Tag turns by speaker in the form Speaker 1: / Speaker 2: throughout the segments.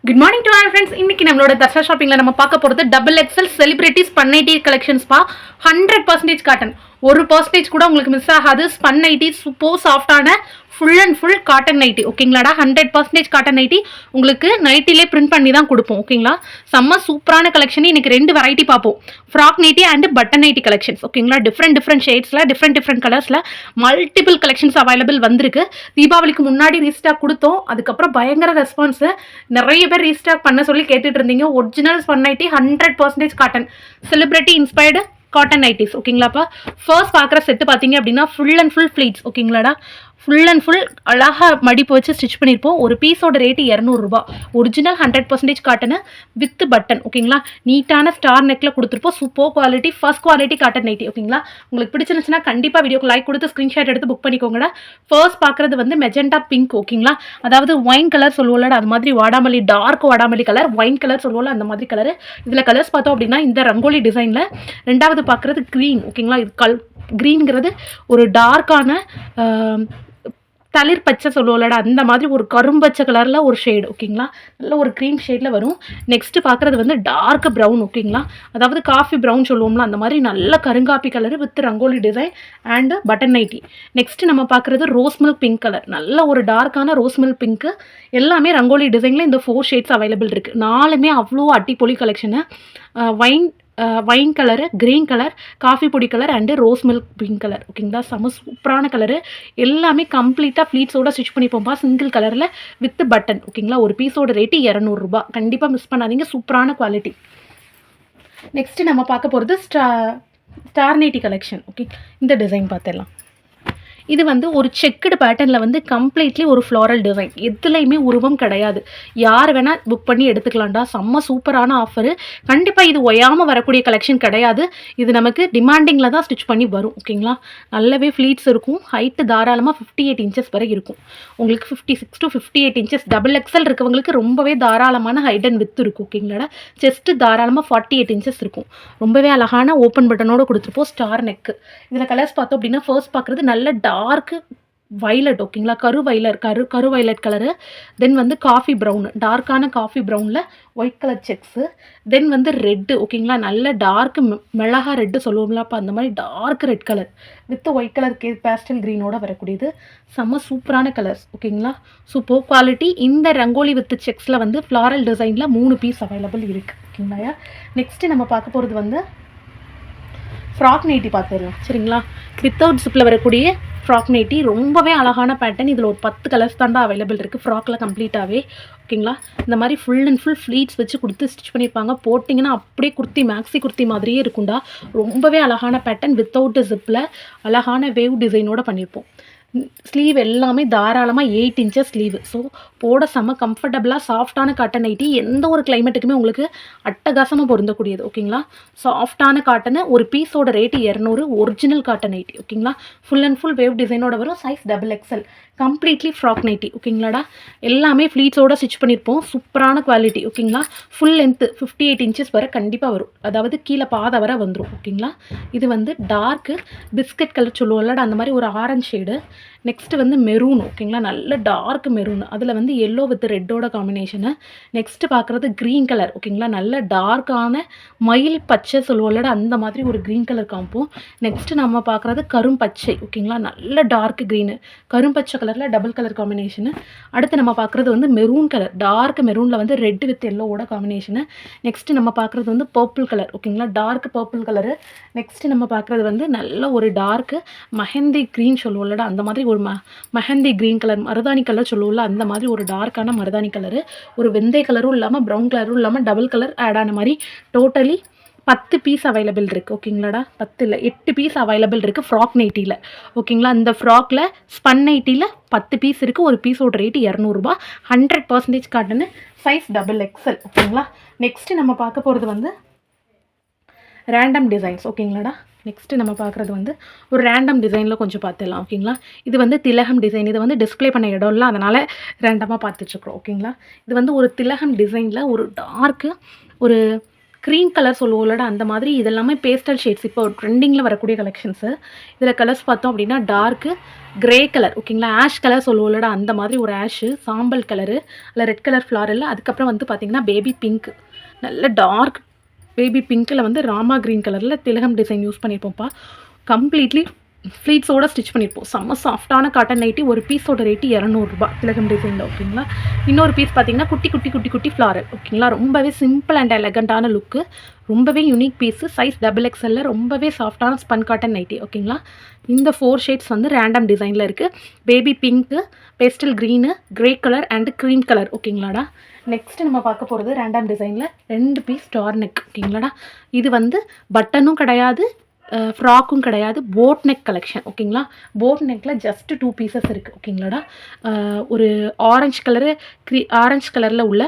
Speaker 1: Good morning to all friends. இன்னைக்கு நம்மளோட தர்ஷா ஷாப்பிங்ல நம்ம பார்க்க போகிறது double XL celebrities spun nightie collections பா. 100% காட்டன், 1% கூட உங்களுக்கு மிஸ் ஆகாது. ஸ்பன் நைட்டி சூப்பர் சாஃப்டான full and full cotton nightie ஓகேங்களாடா. 100% காட்டன் நைட்டி உங்களுக்கு நைட்டிலே பிரிண்ட் பண்ணி தான் கொடுப்போம் ஓகேங்களா. செம்ம சூப்பரான கலெக்ஷன். இன்னைக்கு 2 வெரைட்டி பார்ப்போம், frock nightie and button nightie collections ஓகேங்களா. டிஃப்ரெண்ட் ஷேட்ஸில் டிஃப்ரெண்ட் கலர்ஸில் மல்டிபிள் கலெக்ஷன்ஸ் அவைலபிள் வந்திருக்கு. தீபாவளிக்கு முன்னாடி ரீஸ்டாக் கொடுத்தோம், அதுக்கப்புறம் பயங்கர ரெஸ்பான்ஸு. நிறைய பேர் ரீஸ்டாக் பண்ண சொல்லி கேட்டுட்டு இருந்தீங்க. Original spun nightie 100% cotton celebrity inspired cotton nighties ஓகேங்களாப்பா. ஃபர்ஸ்ட் பார்க்குற செட்டு பார்த்தீங்க அப்படின்னா ஃபுல் அண்ட் ஃபுல் ஃப்ளீட்ஸ் ஓகேங்களாடா. ஃபுல் அண்ட் ஃபுல் அழகாக மடிப்பு வச்சு ஸ்டிச் பண்ணியிருப்போம். ஒரு பீஸோட ரேட்டு 200 ரூபா. ஒரிஜினல் 100% காட்டனு வித் பட்டன் ஓகேங்களா. நீட்டான ஸ்டார் நெக்கில் கொடுத்துருப்போம். Super quality, first quality cotton nightie ஓகேங்களா. உங்களுக்கு பிடிச்சிருந்துச்சுன்னா கண்டிப்பாக வீடியோக்கு லைக் கொடுத்து ஸ்க்ரீன்ஷாட் எடுத்து புக் பண்ணிக்கோங்கடா. ஃபர்ஸ்ட் பார்க்குறது வந்து மெஜெண்டா பிங்க் ஓகேங்களா. அதாவது ஒயின் கலர் சொல்லுவோம்ல, அது மாதிரி வாடாமல்லி, டார்க் வாடாமல்லி கலர், ஒயின் கலர் சொல்லுவோம்ல அந்த மாதிரி கலர். இதில் கலர்ஸ் பார்த்தோம் அப்படின்னா இந்த ரங்கோலி டிசைனில். ரெண்டாவது பார்க்குறது க்ரீன் ஓகேங்களா. இது க்ரீன்ங்கிறது ஒரு டார்க்கான தளிர் பச்சை சொல்லுவோம்லடா, அந்த மாதிரி ஒரு கரும்பச்சை கலரில் ஒரு ஷேடு ஓகேங்களா. நல்ல ஒரு க்ரீம் ஷேடில் வரும். நெக்ஸ்ட்டு பார்க்குறது வந்து டார்க் ப்ரௌன் ஓகேங்களா. அதாவது காஃபி ப்ரௌன் சொல்லுவோம்ல, அந்த மாதிரி நல்ல கருங்காப்பி colour with rangoli design and button nightie. Next நம்ம பார்க்குறது ரோஸ் மில்க் பிங்க் கலர், நல்ல ஒரு டார்க்கான ரோஸ் மில்க் பிங்க்கு. எல்லாமே ரங்கோலி டிசைனில் இந்த 4 ஷேட்ஸ் அவைலபிள் இருக்குது. 4மே அவ்வளோ அட்டிப்பொலி collection. Wine colour, green colour, coffee பொடி colour and rose milk pink colour ஓகேங்களா. செம்ம சூப்பரான கலரு. எல்லாமே கம்ப்ளீட்டாக ஃப்ளீட்ஸோட ஸ்டிச் பண்ணிப்போம்பா, சிங்கிள் கலரில் வித் பட்டன் ஓகேங்களா. ஒரு பீஸோட ரேட்டு 200 ரூபா. கண்டிப்பாக மிஸ் பண்ணாதீங்க, சூப்பரான குவாலிட்டி. நெக்ஸ்ட்டு நம்ம பார்க்க போகிறது ஸ்டார் நைட்டி கலெக்ஷன் ஓகே. இந்த டிசைன் பார்த்துடலாம். இது வந்து ஒரு செக்குடு பேட்டர்னில் வந்து கம்ப்ளீட்லி ஒரு ஃப்ளாரல் டிசைன். எதுலேயுமே உருவம் கிடையாது. யார் வேணால் புக் பண்ணி எடுத்துக்கலாம்டா. செம்ம சூப்பரான ஆஃபரு. கண்டிப்பாக இது ஒயாமல் வரக்கூடிய கலெக்ஷன் கிடையாது. இது நமக்கு டிமாண்டிங்கில் தான் ஸ்டிச் பண்ணி வரும் ஓகேங்களா. நல்லாவே ஃப்ளீட்ஸ் இருக்கும். ஹைட்டு தாராளமாக 58 இன்ச்சஸ் வரை இருக்கும். உங்களுக்கு 56 to 58 இன்ச்சஸ். டபுள் எக்ஸல் இருக்கவங்களுக்கு ரொம்பவே தாராளமான ஹைட் அண்ட் வித் இருக்கும் ஓகேங்களாடா. செஸ்ட்டு தாராளமாக 48 இன்ச்சஸ் இருக்கும். ரொம்பவே அழகான ஓப்பன் பட்டனோடு கொடுத்துருப்போம். Star neck. இதில் கலர்ஸ் பார்த்தோம் அப்படின்னா ஃபர்ஸ்ட் பார்க்குறது நல்ல டார்க்கு வைலட் ஓகேங்களா. கரு வைலட் கலரு. தென் வந்து காஃபி ப்ரௌனு, டார்க்கான காஃபி ப்ரௌனில் ஒயிட் கலர் செக்ஸு. தென் வந்து ரெட்டு ஓகேங்களா. நல்ல டார்க்கு மிளகா ரெட்டு சொல்லுவோம்ல, அப்போ அந்த மாதிரி dark red colour with white colour pastel க்ரீனோட வரக்கூடியது. செம்ம சூப்பரான கலர்ஸ் ஓகேங்களா. Super quality. இந்த ரங்கோலி வித் செக்ஸில் வந்து ஃப்ளாரல் டிசைனில் 3 பீஸ் அவைலபிள் இருக்குது ஓகேங்களா. நெக்ஸ்ட்டு நம்ம பார்க்க போகிறது வந்து ஃப்ராக் நைட்டி பார்த்துடலாம் சரிங்களா. வித்தவுட் ஜிப்பில் வரக்கூடிய ஃப்ராக் நைட்டி. ரொம்பவே அழகான பேட்டர்ன். இதில் ஒரு 10 கலர்ஸ் தாண்டா அவைலபிள் இருக்குது ஃப்ராக்கில் கம்ப்ளீட்டாகவே ஓகேங்களா. இந்த மாதிரி ஃபுல் அண்ட் ஃபுல் ஃப்ளீட்ஸ் வச்சு கொடுத்து ஸ்டிச் பண்ணியிருப்பாங்க. போட்டிங்கன்னா அப்படியே குர்த்தி, மேக்ஸி குர்த்தி மாதிரியே இருக்கும்டா. ரொம்பவே அழகான பேட்டர்ன். வித்தவுட் ஜிப்பில் அழகான வேவ் டிசைனோட பண்ணியிருப்போம். ஸ்லீவ் எல்லாமே தாராளமாக 8 இன்ச்சஸ் ஸ்லீவ். ஸோ போட செம்ம கம்ஃபர்டபுளாக சாஃப்டான காட்டன் நைட்டி. எந்த ஒரு கிளைமேட்டுக்குமே உங்களுக்கு அட்டகாசமாக பொருந்தக்கூடியது ஓகேங்களா. சாஃப்டான காட்டனு. ஒரு பீஸோட ரேட்டு 200. ஒரிஜினல் காட்டன் நைட்டி ஓகேங்களா. ஃபுல் அண்ட் ஃபுல் வேவ் டிசைனோட வரும். Size double XL. Completely frock nightie ஓகேங்களாடா. எல்லாமே ஃப்ளீட்ஸோட ஸ்டிச் பண்ணியிருப்போம். சூப்பரான குவாலிட்டி ஓகேங்களா. ஃபுல் லென்த்து 58 இன்ச்சஸ் வரை கண்டிப்பாக வரும். அதாவது கீழே பாதை வரை வந்துடும் ஓகேங்களா. இது வந்து டார்க்கு பிஸ்கட் கலர் சொல்லுவோம்லடா, அந்த மாதிரி ஒரு ஆரஞ்ச் ஷேடு. நெக்ஸ்ட்டு வந்து மெரூன் ஓகேங்களா. நல்ல டார்க் மெரூன். அதில் வந்து எல்லோ வித் ரெட்டோட காம்பினேஷனு. நெக்ஸ்ட்டு பார்க்குறது க்ரீன் கலர் ஓகேங்களா. நல்ல டார்க்கான மயில் பச்சை சொல்லுவோம்லடா, அந்த மாதிரி ஒரு க்ரீன் கலர் காம்போ. நெக்ஸ்ட்டு நம்ம பார்க்குறது கரும் பச்சை ஓகேங்களா. நல்ல டார்க் க்ரீனு, கரும்பச்சை கலரில் டபுள் கலர் காம்பினேஷனு. அடுத்து நம்ம பார்க்குறது வந்து மெரூன் கலர். டார்க் மெரூனில் வந்து ரெட் வித் எல்லோவோட காம்பினேஷனு. நெக்ஸ்ட்டு நம்ம பார்க்குறது வந்து பர்பிள் கலர் ஓகேங்களா. Dark purple colour. நெக்ஸ்ட்டு நம்ம பார்க்குறது வந்து நல்ல ஒரு டார்க்கு மெஹந்தி க்ரீன் சொல்லுவோம்லடா, அந்த மாதிரி ஒரு மெஹந்தி க்ரீன் கலர், மருதாணி கலர் சொல்லுவோம்ல, அந்த மாதிரி ஒரு டார்க்கான மருதாணி கலரு. ஒரு வெந்தய கலரும் இல்லாமல் ப்ரௌன் கலரும் இல்லாமல் டபுள் கலர் ஆட் ஆன மாதிரி டோட்டலி 10 பீஸ் அவைலபிள் இருக்குது ஓகேங்களாடா. 10 இல்லை 8 பீஸ் அவைலபிள் இருக்குது ஃப்ராக் நைட்டியில் ஓகேங்களா. இந்த ஃப்ராக்கில் ஸ்பன் நைட்டியில் 10 பீஸ் இருக்குது. ஒரு பீஸோட ரேட்டு 200 ரூபா. 100% காட்டனு. சைஸ் டபுள் எக்ஸல் ஓகேங்களா. நெக்ஸ்ட்டு நம்ம பார்க்க போகிறது வந்து ரேண்டம் டிசைன்ஸ் ஓகேங்களாடா. நெக்ஸ்ட்டு நம்ம பார்க்குறது வந்து ஒரு ரேண்டம் டிசைனில் கொஞ்சம் பார்த்துடலாம் ஓகேங்களா. இது வந்து திலகம் டிசைன். இது வந்து டிஸ்பிளே பண்ண இடம் இல்லை, அதனால் ரேண்டமாக பார்த்துட்ருக்குறோம் ஓகேங்களா. இது வந்து ஒரு திலகம் டிசைனில் ஒரு டார்க்கு ஒரு க்ரீம் கலர் சொல்லுவோம்லடா அந்த மாதிரி இதெல்லாமே பேஸ்டல் ஷேட்ஸ் இப்போ ட்ரெண்டிங்கில் வரக்கூடிய கலெக்ஷன்ஸு. இதில் கலர்ஸ் பார்த்தோம் அப்படின்னா டார்க்கு கிரே கலர் ஓகேங்களா, ஆஷ் கலர் சொல்லுவோம்லடா அந்த மாதிரி ஒரு ஆஷு, சாம்பல் கலரு, அதில் ரெட் கலர் ஃப்ளாரல், அதுக்கப்புறம் வந்து பார்த்திங்கன்னா பேபி பிங்க், நல்ல டார்க் பேபி பிங்க்கில் வந்து ராமா க்ரீன் கலரில் திலகம் டிசைன் யூஸ் பண்ணியிருப்போம்ப்பா. கம்ப்ளீட்லி ஃப்ளீட்ஸோட ஸ்டிச் பண்ணியிருப்போம். செம்ம சாஃப்டான காட்டன் நைட்டி. ஒரு பீஸோட ரேட்டு ₹200 திலகம் டிசைனில் ஓகேங்களா. இன்னொரு பீஸ் பார்த்தீங்கன்னா குட்டி குட்டி குட்டி குட்டி ஃப்ளாரல் ஓகேங்களா. ரொம்பவே சிம்பிள் அண்ட் எலகண்ட்டான லுக்கு, ரொம்பவே யூனிக் பீஸு. சைஸ் XXL, ரொம்பவே சாஃப்டான ஸ்பன் காட்டன் நைட்டி ஓகேங்களா. இந்த 4 ஷேட்ஸ் வந்து ரேண்டம் டிசைனில் இருக்குது. Baby pink, pastel green, grey colour and cream colour ஓகேங்களாடா. நெக்ஸ்ட்டு நம்ம பார்க்க போகிறது ரேண்டம் டிசைனில் 2 பீஸ் ஸ்டார் நெக் ஓகேங்களாடா. இது வந்து பட்டனும் கிடையாது, ஃப்ராக்கும் கிடையாது, போட் நெக் கலெக்ஷன் ஓகேங்களா. போட் நெக்கில் ஜஸ்ட் 2 பீசஸ் இருக்குது ஓகேங்களாடா. ஒரு ஆரஞ்சு கலரில் உள்ள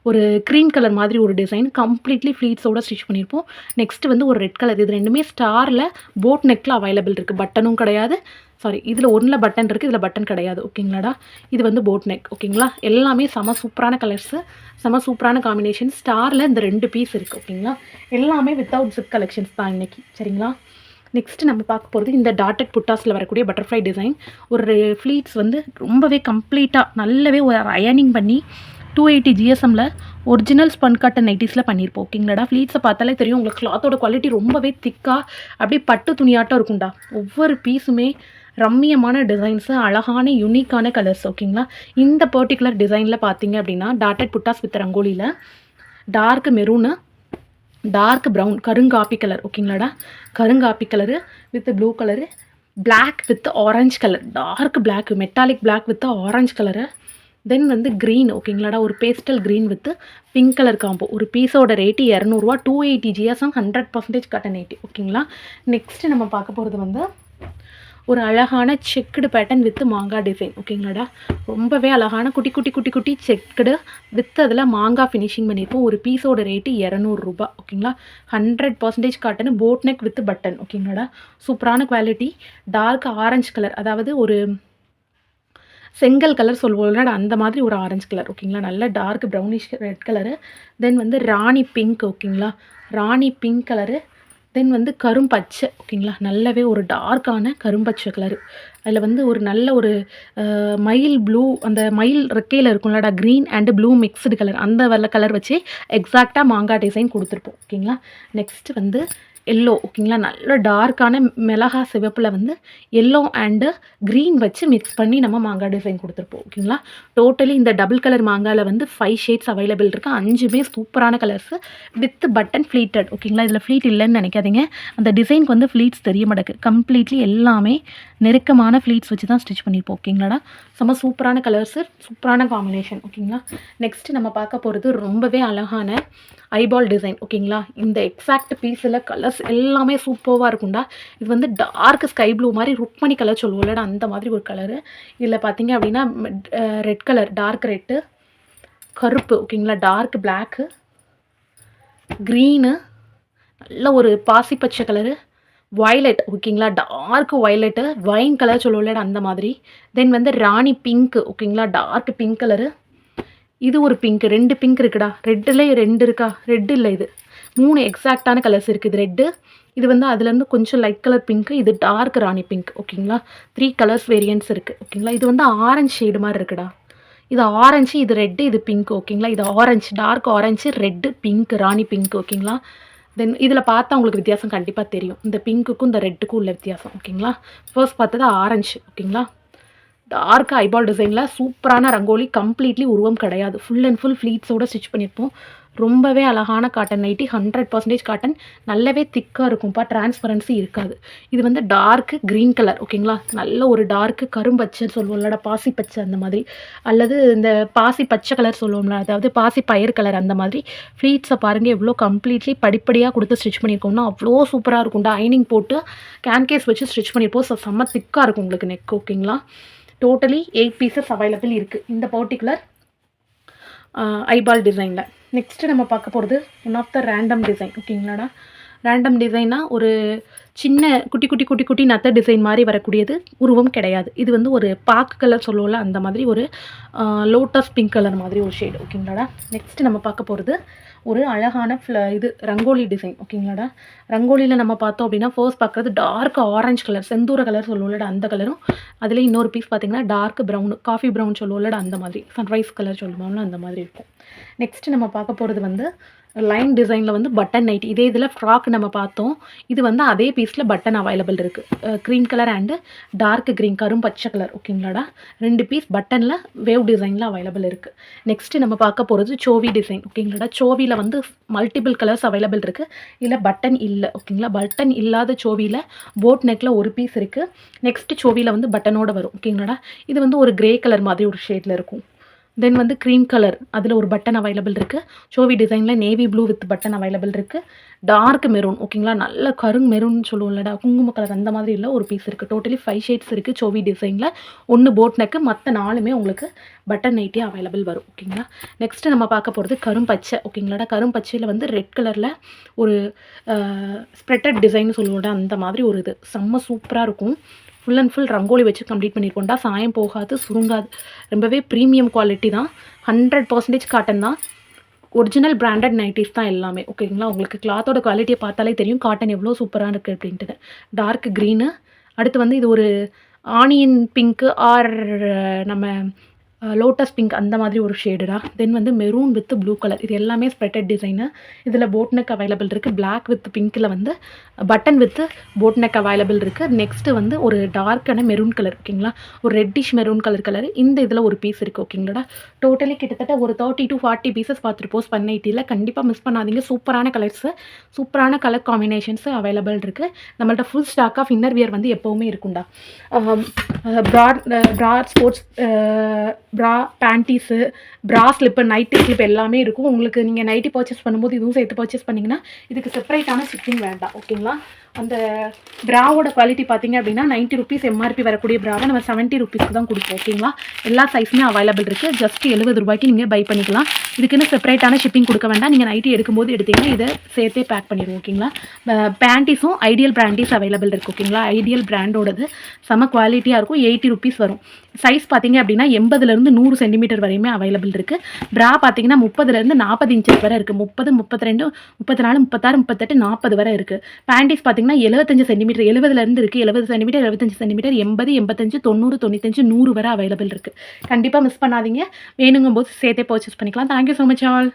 Speaker 1: ஒரு க்ரீம் கலர் மாதிரி ஒரு டிசைன், கம்ப்ளீட்லி ஃப்ளீட்ஸோட ஸ்டிச் பண்ணியிருப்போம். நெக்ஸ்ட்டு வந்து ஒரு ரெட் கலர். இது ரெண்டுமே ஸ்டாரில் போட் நெக்கில் அவைலபிள் இருக்குது. பட்டனும் கிடையாது, இதில் ஒன்றில் பட்டன் இருக்குது, இதில் பட்டன் கிடையாது ஓகேங்களாடா. இது வந்து போட் நெக் ஓகேங்களா. எல்லாமே செம சூப்பரான கலர்ஸு, செம சூப்பரான காம்பினேஷன். ஸ்டாரில் இந்த 2 பீஸ் இருக்குது ஓகேங்களா. எல்லாமே வித்தவுட் ஜிப் கலெக்ஷன்ஸ் தான் இன்றைக்கி சரிங்களா. நெக்ஸ்ட்டு நம்ம பார்க்க போகிறது இந்த டாட்டட் புட்டாஸில் வரக்கூடிய பட்டர்ஃப்ளை டிசைன். ஒரு ஃப்ளீட்ஸ் வந்து ரொம்பவே கம்ப்ளீட்டாக நல்லாவே ஒரு அயனிங் பண்ணி 280 GSMல ஒரிஜினல் ஸ்பன் காட்டன் நைட்டிஸில் பண்ணியிருப்போம் ஓகேங்களாடா. ஃப்ளீட்ஸை பார்த்தாலே தெரியும் உங்களுக்கு கிளாத்தோட குவாலிட்டி ரொம்பவே திக்காக அப்படியே பட்டு துணியாட்டம் இருக்கும்டா. ஒவ்வொரு பீஸுமே ரம்மியமான டிசைன்ஸு, அழகான யூனிக்கான கலர்ஸ் ஓகேங்களா. இந்த பர்டிகுலர் டிசைனில் பார்த்தீங்க அப்படின்னா டாட்டட் புட்டாஸ் வித் ரங்கோலியில் டார்க் மெரூனு, டார்க் ப்ரௌன், கருங்காப்பி கலர் ஓகேங்களாடா. கருங்காப்பி colour with blue colour, black with orange colour, dark black, metallic black with orange colour, then வந்து க்ரீன் ஓகேங்களாடா. ஒரு pastel green with pink colour combo. ஒரு பீஸோட ரேட்டு ₹200, 280 GSM, 100% காட்டன் நைட்டி ஓகேங்களா. Next நம்ம பார்க்க போகிறது வந்து ஒரு அழகான செக்குடு பேட்டர்ன் வித் மாங்காய் டிசைன் ஓகேங்களாடா. ரொம்பவே அழகான குட்டி குட்டி குட்டி குட்டி செக்குடு வித் அதில் மாங்காய் ஃபினிஷிங் பண்ணியிருப்போம். ஒரு பீஸோட ரேட்டு ₹200 ஓகேங்களா. 100% cotton, boat neck with button ஓகேங்களாடா. சூப்பரான குவாலிட்டி. டார்க் ஆரஞ்சு கலர், அதாவது ஒரு செங்கல் கலர் சொல்லுவோம்ல அந்த மாதிரி ஒரு ஆரஞ்சு கலர் ஓகேங்களா. நல்ல dark brownish red colour, then வந்து ராணி பிங்க் ஓகேங்களா. ராணி பிங்க் கலரு, தென் வந்து கரும்பச்சை ஓகேங்களா. நல்லாவே ஒரு டார்க்கான கரும்பச்சை கலரு. அதில் வந்து ஒரு நல்ல ஒரு மயில் ப்ளூ, அந்த மயில் ரெக்கையில் இருக்கும்லடா, green and blue mixed colour, அந்த வெள்ளை கலர் வச்சு எக்ஸாக்டாக மாங்காய் டிசைன் கொடுத்துருப்போம் ஓகேங்களா. நெக்ஸ்ட்டு வந்து எல்லோ ஓகேங்களா. நல்ல டார்க்கான மிளகா சிவப்பில் வந்து எல்லோ அண்டு க்ரீன் வச்சு மிக்ஸ் பண்ணி நம்ம மாங்காய் டிசைன் கொடுத்துருப்போம் ஓகேங்களா. டோட்டலி இந்த டபுள் கலர் மாங்காயில் வந்து 5 ஷேட்ஸ் அவைலபிள் இருக்குது. 5மே சூப்பரான கலர்ஸு வித் பட்டன் ஃப்ளீட்டட் ஓகேங்களா. இதில் ஃப்ளீட் இல்லைன்னு நினைக்காதீங்க, அந்த டிசைனுக்கு வந்து ஃப்ளீட்ஸ் தெரிய மாட்டேக்கு. கம்ப்ளீட்லி எல்லாமே நெருக்கமான ஃப்ளீட்ஸ் வச்சு தான் ஸ்டிச் பண்ணியிருப்போம் ஓகேங்களாடா. செம்ம சூப்பரான கலர்ஸு, சூப்பரான காம்பினேஷன் ஓகேங்களா. நெக்ஸ்ட்டு நம்ம பார்க்க போகிறது ரொம்பவே அழகான ஐபால் டிசைன் ஓகேங்களா. இந்த எக்ஸாக்ட் பீஸில் கலர்ஸ் எல்லாமே சூப்பராக இருக்கும்டா. இது வந்து டார்க் ஸ்கை ப்ளூ மாதிரி ருக்மணி கலர் சொல்லுவோம்லடா அந்த மாதிரி ஒரு கலரு. இதில் பார்த்தீங்க அப்படின்னா ரெட் கலர், டார்க் ரெட்டு, கருப்பு ஓகேங்களா, டார்க் பிளாக்கு, க்ரீனு, நல்ல ஒரு பாசி பச்சை கலரு, வயலட் ஓகேங்களா, டார்க் வயலட்டு, வைன் கலர் சொல்லுவோம்ல அந்த மாதிரி, தென் வந்து ராணி பிங்க் ஓகேங்களா, டார்க் பிங்க் கலரு, இது ஒரு பிங்க், 2 பிங்க் இருக்குடா. ரெட்டில் 2 இருக்கா, ரெட்டு இல்லை, இது 3 எக்ஸாக்டான கலர்ஸ் இருக்குது. இது ரெட்டு, இது வந்து அதுலேருந்து கொஞ்சம் லைட் கலர் பிங்க்கு, இது டார்க் ராணி பிங்க் ஓகேங்களா. 3 கலர்ஸ் வேரியன்ட்ஸ் இருக்குது ஓகேங்களா. இது வந்து ஆரஞ்சு ஷேடு மாதிரி இருக்குடா. இது ஆரஞ்சு, இது ரெட்டு, இது பிங்க் ஓகேங்களா. இது orange, dark orange, red, pink, ராணி பிங்க் ஓகேங்களா. தென் இதில் பார்த்தா உங்களுக்கு வித்தியாசம் கண்டிப்பாக தெரியும், இந்த பிங்க்குக்கும் இந்த ரெட்டுக்கும் உள்ள வித்தியாசம் ஓகேங்களா. ஃபர்ஸ்ட் பார்த்தது ஆரஞ்சு ஓகேங்களா. டார்க் ஐபால் டிசைனில் சூப்பரான ரங்கோலி, கம்ப்ளீட்லி உருவம் கிடையாது, ஃபுல் அண்ட் ஃபுல் ஃப்ளீட்ஸோடு ஸ்டிச் பண்ணியிருப்போம். ரொம்பவே அழகான காட்டன் நைட்டி, 100% காட்டன், நல்லாவே திக்காக இருக்கும்ப்பா, டிரான்ஸ்பரன்சி இருக்காது. இது வந்து டார்க்கு க்ரீன் கலர் ஓகேங்களா. நல்ல ஒரு டார்க்கு கரும்பச்சைன்னு சொல்லுவோம்லடா, பாசி பச்சை அந்த மாதிரி, அல்லது இந்த பாசி பச்சை கலர் சொல்லுவோம்ல, அதாவது பாசி பயிர் கலர் அந்த மாதிரி. ஃப்ளீட்ஸை பாருங்கள் எவ்வளோ கம்ப்ளீட்லி படிப்படியாக கொடுத்து ஸ்டிச் பண்ணியிருக்கோம்னா அவ்வளோ சூப்பராக இருக்கும்டா. ஐனிங் போட்டு கேன்கேஸ் வச்சு ஸ்டிச் பண்ணியிருப்போம். ஸோ செம்ம திக்காக இருக்கும் உங்களுக்கு நெக் ஓகேங்களா. டோட்டலி 8 பீசஸ் அவைலபிள் இருக்குது இந்த பர்டிகுலர் ஐபால் டிசைனில். நெக்ஸ்ட்டு நம்ம பார்க்க போகிறது one of the random design ஓகேங்களாடா. ரேண்டம் டிசைனா ஒரு சின்ன குட்டி, குட்டி, குட்டி, குட்டி நத்த டிசைன் மாரி வரக்கூடியது உருவம் கிடையாது. இது வந்து ஒரு பாக்கு கலர் சொல்லுவோம்ல, அந்த மாதிரி ஒரு லோட்டஸ் பிங்க் கலர் மாதிரி ஒரு ஷேடு ஓகேங்களாடா. நெக்ஸ்ட் நம்ம பார்க்க போறது ஒரு அழகான இது ரங்கோலி டிசைன் ஓகேங்களாடா. ரங்கோலியில நம்ம பார்த்தோம் அப்படின்னா, ஃபர்ஸ்ட் பார்க்குறது டார்க் ஆரஞ்ச் கலர், செந்தூர கலர் சொல்லுவோம்லடா அந்த கலரும், அதிலே இன்னொரு பீஸ் பார்த்தீங்கன்னா, டார்க் ப்ரவுன், காஃபி ப்ரவுன் சொல்லுவோம்லடா அந்த மாதிரி, சன்ரைஸ் கலர் சொல்லுவோம்ல அந்த மாதிரி இருக்கும். நெக்ஸ்ட் நம்ம பார்க்க போறது வந்து லைன் டிசைனில் வந்து பட்டன் நைட்டி. இதே இதில் ஃப்ராக் நம்ம பார்த்தோம். இது வந்து அதே பீஸில் பட்டன் அவைலபிள் இருக்குது. Cream colour and dark green கரும் பச்சை கலர் ஓகேங்களாடா. 2 பீஸ் பட்டனில் வேவ் டிசைனில் அவைலபிள் இருக்குது. நெக்ஸ்ட்டு நம்ம பார்க்க போகிறது சோவி டிசைன் ஓகேங்களாடா. சோவியில் வந்து மல்டிபிள் கலர்ஸ் அவைலபிள் இருக்குது. இதில் பட்டன் இல்லை ஓகேங்களா. பட்டன் இல்லாத சோவியில் போட் நெக்கில் ஒரு பீஸ் இருக்குது. நெக்ஸ்ட்டு சோவியில் வந்து பட்டனோடு வரும் ஓகேங்களாடா. இது வந்து ஒரு கிரே கலர் மாதிரி ஒரு ஷேடில் இருக்கும். தென் வந்து க்ரீம் கலர் அதில் ஒரு பட்டன் அவைலபிள் இருக்குது. சோவி டிசைனில் navy blue with button available இருக்குது. டார்க் மெரூன் ஓகேங்களா. நல்ல மெரூன் சொல்லுவோம்லடா, குங்கும கலர் அந்த மாதிரி இல்லை ஒரு பீஸ் இருக்குது. டோட்டலி 5 ஷேட்ஸ் இருக்குது சோவி டிசைனில். 1 போட் நெக்கு, மற்ற 4மே உங்களுக்கு பட்டன் நைட்டி அவைலபிள் வரும் ஓகேங்களா. நெக்ஸ்ட்டு நம்ம பார்க்க போகிறது கரும்பச்சை ஓகேங்களாடா. கரும்பச்சையில் வந்து ரெட் கலரில் ஒரு ஸ்ப்ரெட்டட் டிசைன் சொல்லுவோம்டா அந்த மாதிரி ஒரு இது செம்ம சூப்பராக இருக்கும். ஃபுல் அண்ட் ஃபுல் ரங்கோலி வச்சு கம்ப்ளீட் பண்ணியிருக்கோம்டா. சாயம் போகாது, சுருங்காது, ரொம்பவே ப்ரீமியம் குவாலிட்டி தான். 100% காட்டன் தான். ஒரிஜினல் பிராண்டட் நைட்டிஸ் தான் எல்லாமே ஓகேங்களா. உங்களுக்கு கிளாத்தோட குவாலிட்டியை பார்த்தாலே தெரியும் காட்டன் எவ்வளோ சூப்பராக இருக்குது அப்படின்ட்டு. டார்க் க்ரீனு, அடுத்து வந்து இது ஒரு ஆனியன் பிங்க்கு ஆர் நம்ம லோட்டஸ் பிங்க் அந்த மாதிரி ஒரு ஷேடுடா. தென் வந்து மெரூன் வித் ப்ளூ கலர், இது எல்லாமே ஸ்ப்ரெட்டட் டிசைனு. இதில் போட் நெக் அவைலபிள் இருக்குது. பிளாக் வித் பிங்க்கில் வந்து button with boat neck available இருக்குது. நெக்ஸ்ட்டு வந்து ஒரு டார்க்கான மெரூன் கலர் ஓகேங்களா, ஒரு ரெட்டிஷ் மெரூன் கலர் இந்த இதில் ஒரு பீஸ் இருக்குது ஓகேங்களாடா. டோட்டலி கிட்டத்தட்ட ஒரு 30 to 40 பீசஸ் பார்த்துட்டு போஸ்ட் பண்ணிட்டியில் கண்டிப்பாக மிஸ் பண்ணாதீங்க. சூப்பரான கலர்ஸு, சூப்பரான கலர் காம்பினேஷன்ஸு அவைலபிள் இருக்குது. நம்மள்ட்ட full stock of inner wear வந்து எப்போவுமே இருக்கும்டா. ப்ராட் sports bra, panties, bra slip, nightie slip எல்லாமே இருக்கும். உங்களுக்கு நீங்கள் நைட்டி பர்ச்சேஸ் பண்ணும்போது இதுவும் சேர்த்து பர்ச்சேஸ் பண்ணிங்கன்னா இதுக்கு செப்பரேட்டான ஷிப்பிங் வேண்டாம் ஓகேங்களா. அந்த ப்ராவோட குவாலிட்டி பார்த்தீங்க அப்படின்னா 90 ருபீஸ் எம்ஆர்பி வரக்கூடிய ப்ராவை நம்ம 70 ருபீஸ்க்கு தான் கொடுப்போம் ஓகேங்களா. எல்லா சைஸுமே அவைலபிள் இருக்குது. ஜஸ்ட் 70 ரூபாய்க்கு நீங்கள் பை பண்ணிக்கலாம். இதுக்குன்னு செப்பரேட்டான ஷிப்பிங் கொடுக்க வேண்டாம். நீங்கள் நைட்டி எடுக்கும்போது எடுத்தீங்கன்னா இதை சேர்த்தே பேக் பண்ணிடுவோம் ஓகேங்களா. பேண்டீஸும் ஐடியல் பிராண்டீஸ் அவைலபிள் இருக்குது ஓகேங்களா. ஐடியல் பிராண்டோடது செம குவாலிட்டியாக இருக்கும். 80 ருபீஸ் வரும். சைஸ் பார்த்தீங்க அப்படின்னா 80லேருந்து 100 சென்டிமீட்டர் வரையுமே அவைலபிள் இருக்குது. ப்ரா பார்த்தீங்கன்னா 30லேருந்து 40 இன்ச்சஸ் வரை இருக்குது. 30, 32, 34, 36, 38, 40 வரை இருக்குது. பேண்டீஸ் பார்த்தீங்கன்னா 75 சென்டிமீட்டர், 70லேருந்து இருக்குது. 70 சென்டிமீட்டர், 75 சென்டிமீட்டர், 80, 85, 90, 95, 100 வரை அவைலபிள் இருக்குது. கண்டிப்பாக மிஸ் பண்ணாதீங்க. வேணுங்கும் போது சேர்த்தே பர்ச்சேஸ் பண்ணிக்கலாம். Thank you so much all.